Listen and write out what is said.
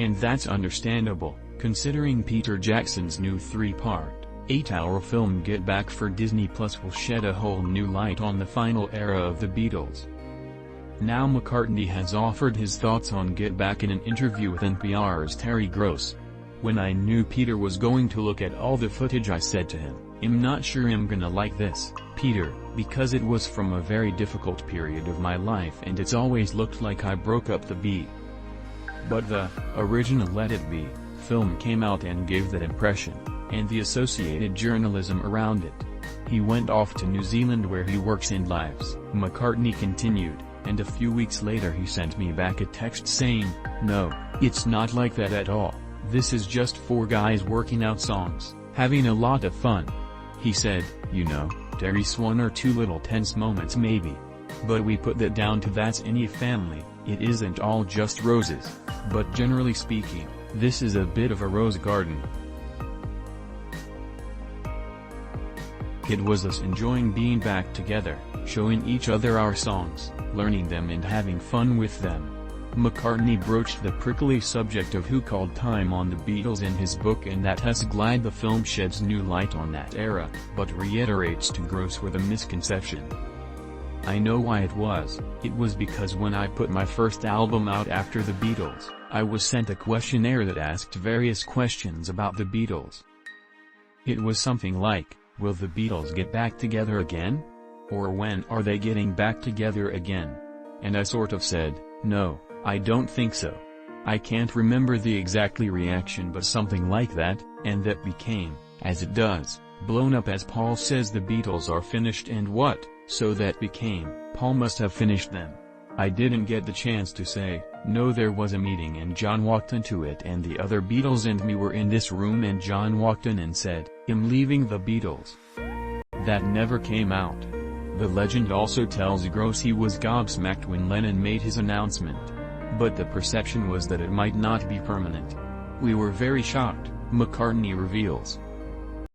And that's understandable, considering Peter Jackson's new 3-part, 8-hour film Get Back for Disney Plus will shed a whole new light on the final era of the Beatles. Now McCartney has offered his thoughts on Get Back in an interview with NPR's Terry Gross. When I knew Peter was going to look at all the footage, I said to him, "I'm not sure I'm gonna like this, Peter, because it was from a very difficult period of my life and it's always looked like I broke up the Beat." But the original Let It Be film came out and gave that impression, and the associated journalism around it. He went off to New Zealand where he works and lives, McCartney continued, and a few weeks later he sent me back a text saying, "No, it's not like that at all. This is just 4 guys working out songs, having a lot of fun." He said, "You know, there's 1 or 2 little tense moments maybe. But we put that down to that's any family, it isn't all just roses. But generally speaking, this is a bit of a rose garden. It was us enjoying being back together, showing each other our songs, learning them and having fun with them." McCartney broached the prickly subject of who called time on the Beatles in his book, and that Hus Glide the film sheds new light on that era, but reiterates to Gross with a misconception. "I know why it was because when I put my first album out after the Beatles, I was sent a questionnaire that asked various questions about the Beatles. It was something like, will the Beatles get back together again? Or when are they getting back together again? And I sort of said, no, I don't think so. I can't remember the exact reaction, but something like that, and that became, as it does, blown up as Paul says the Beatles are finished and what, so that became, Paul must have finished them. I didn't get the chance to say, no, there was a meeting and John walked into it and the other Beatles and me were in this room and John walked in and said, I'm leaving the Beatles. That never came out." The legend also tells Gross he was gobsmacked when Lennon made his announcement. But the perception was that it might not be permanent. "We were very shocked," McCartney reveals.